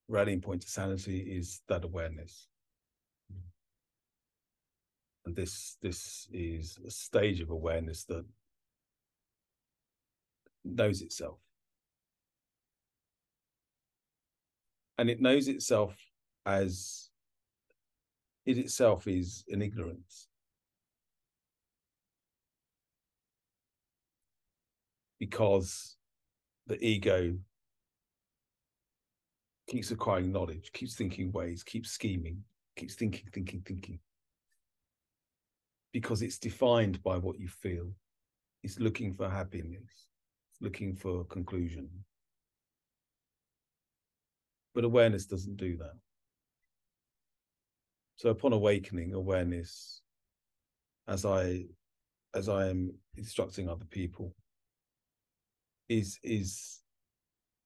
rallying point to sanity is that awareness. And this is a stage of awareness that knows itself. And it knows itself as it itself is an ignorance. Because the ego keeps acquiring knowledge, keeps thinking ways, keeps scheming, keeps thinking. Because it's defined by what you feel. It's looking for happiness. It's looking for conclusion. But awareness doesn't do that. So upon awakening, awareness, as I am instructing other people, is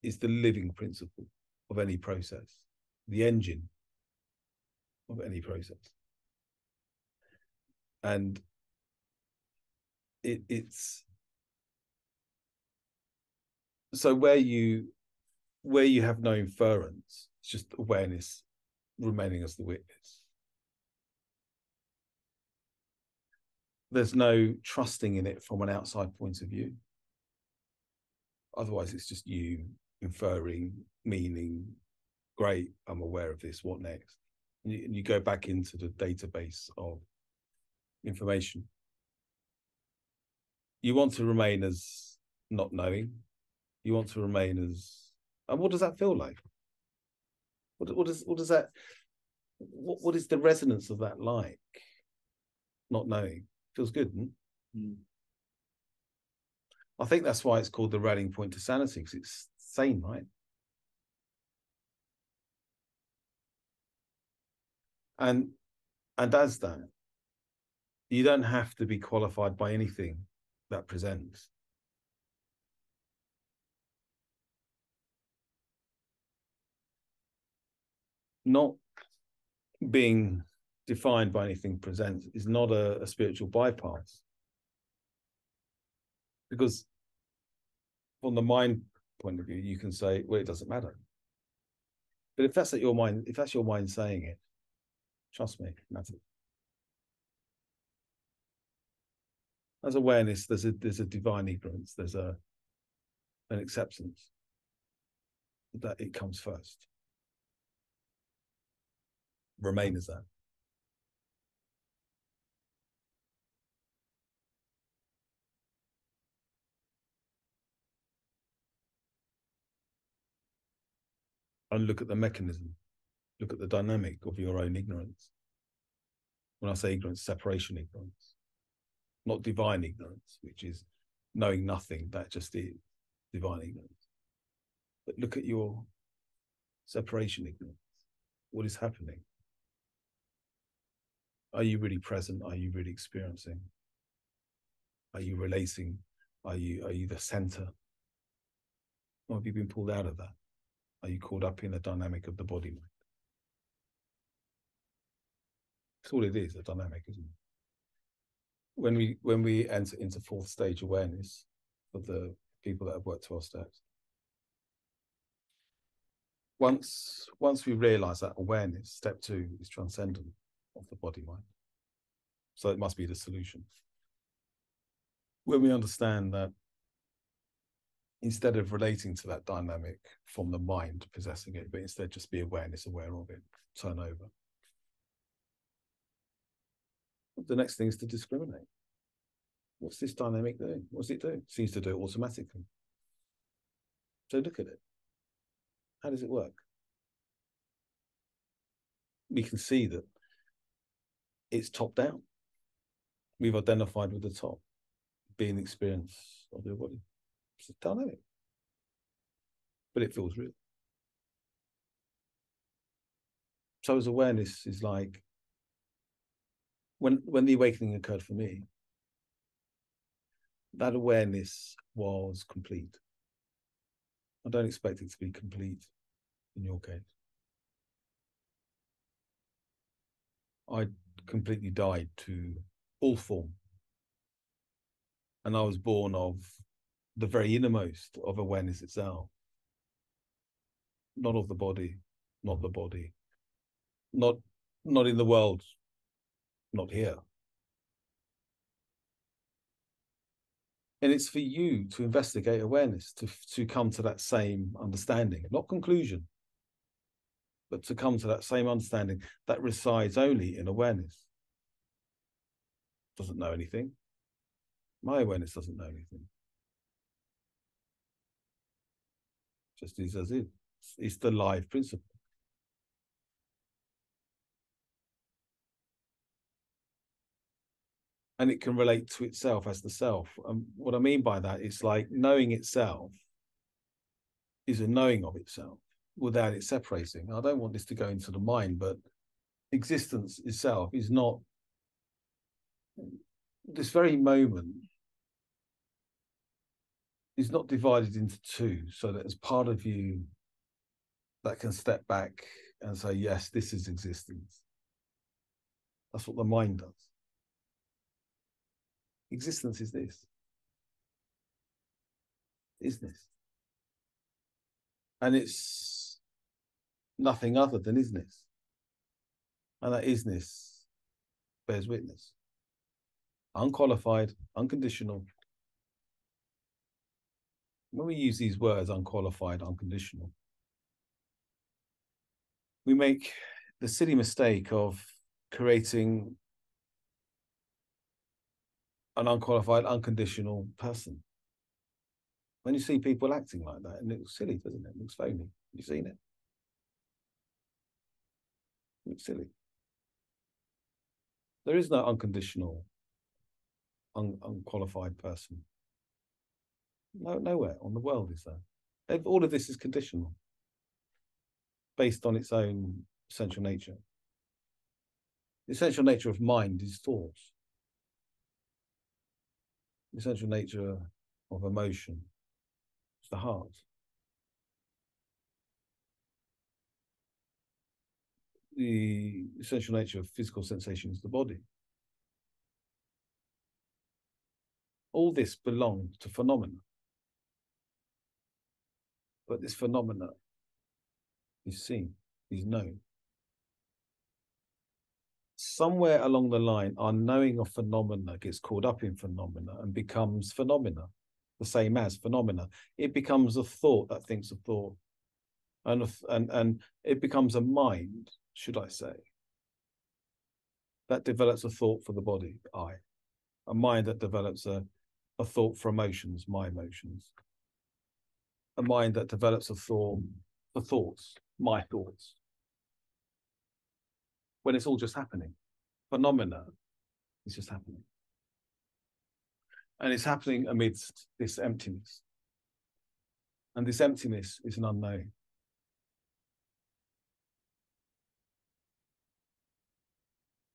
the living principle of any process, the engine of any process. And it's so where you have no inference, it's just awareness remaining as the witness. There's no trusting in it from an outside point of view. Otherwise, it's just you inferring, meaning, great, I'm aware of this, what next? And you go back into the database of information. You want to remain as not knowing. You want to remain as, and what does that feel like? What does that, what is the resonance of that like? Not knowing. Feels good. I think that's why it's called the rallying point to sanity, because it's sane, right? And as that, you don't have to be qualified by anything that presents. Not being defined by anything presents is not a spiritual bypass. Because from the mind point of view, you can say, well, it doesn't matter. But if that's your mind saying it, trust me, it matters. As awareness, there's a divine ignorance, there's an acceptance that it comes first. Remain as that. And look at the mechanism, look at the dynamic of your own ignorance. When I say ignorance, separation ignorance, not divine ignorance, which is knowing nothing, that just is divine ignorance. But look at your separation ignorance. What is happening? Are you really present? Are you really experiencing? Are you relating? Are you the center? Or have you been pulled out of that? Are you caught up in the dynamic of the body mind? That's all it is, a dynamic, isn't it? When we enter into fourth stage awareness for the people that have worked 12 steps, once we realize that awareness, step 2 is transcendent of the body mind. So it must be the solution. When we understand that instead of relating to that dynamic from the mind possessing it, but instead just be awareness, aware of it, turn over. The next thing is to discriminate. What's this dynamic doing? What's it doing? It seems to do it automatically. So look at it. How does it work? We can see that it's top down. We've identified with the top being the experience of your body. It's dynamic, but it feels real. So as awareness is like, when the awakening occurred for me, that awareness was complete. I don't expect it to be complete in your case. I completely died to all form. And I was born of the very innermost of awareness itself, not of the body, not the body, not in the world, not here. And it's for you to investigate awareness, to come to that same understanding, not conclusion, but to come to that same understanding that resides only in awareness. Doesn't know anything. My awareness doesn't know anything. Just is as it. It's the live principle. And it can relate to itself as the self. And what I mean by that is like knowing itself is a knowing of itself without it separating. I don't want this to go into the mind, but existence itself is not, this very moment is not divided into two, so that as part of you that can step back and say, yes, this is existence. That's what the mind does. Existence is this. Is this. And it's nothing other than isness. And that isness bears witness. Unqualified, unconditional. When we use these words, unqualified, unconditional, we make the silly mistake of creating an unqualified, unconditional person. When you see people acting like that, and it looks silly, doesn't it? It looks phony. You've seen it. It looks silly. There is no unconditional, unqualified person. No, nowhere on the world is there. All of this is conditional, based on its own essential nature. The essential nature of mind is thoughts. The essential nature of emotion is the heart. The essential nature of physical sensation is the body. All this belongs to phenomena. But this phenomena is seen, is known. Somewhere along the line, our knowing of phenomena gets caught up in phenomena and becomes phenomena, the same as phenomena. It becomes a thought that thinks a thought. And it becomes a mind, should I say, that develops a thought for the body, I. A mind that develops a thought for emotions, my emotions. A mind that develops a thought for thoughts, my thoughts. When it's all just happening. Phenomena is just happening. And it's happening amidst this emptiness. And this emptiness is an unknown.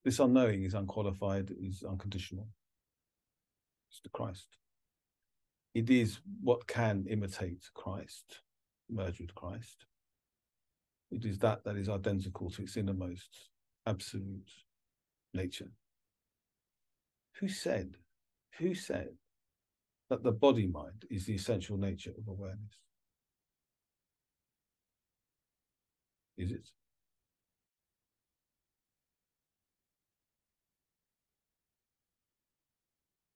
This unknowing is unqualified, is unconditional. It's the Christ. It is what can imitate Christ, merge with Christ. It is that is identical to its innermost absolute nature. Who said that the body mind is the essential nature of awareness? Is it?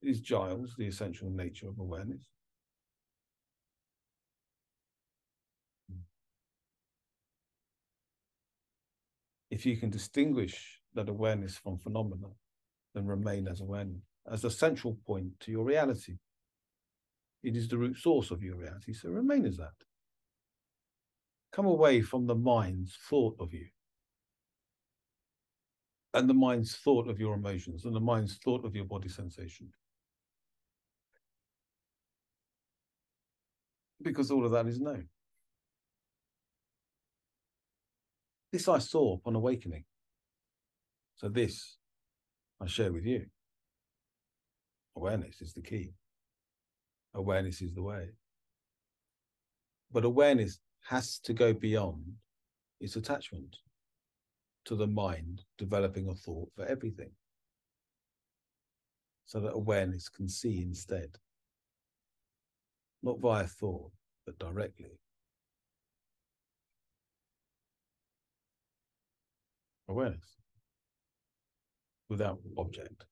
Is Giles the essential nature of awareness? If you can distinguish that awareness from phenomena, then remain as awareness, as a central point to your reality. It is the root source of your reality, so remain as that. Come away from the mind's thought of you, and the mind's thought of your emotions, and the mind's thought of your body sensation. Because all of that is known. This I saw upon awakening. So this I share with you. Awareness is the key. Awareness is the way. But awareness has to go beyond its attachment to the mind developing a thought for everything, so that awareness can see instead, not via thought, but directly. awareness without object.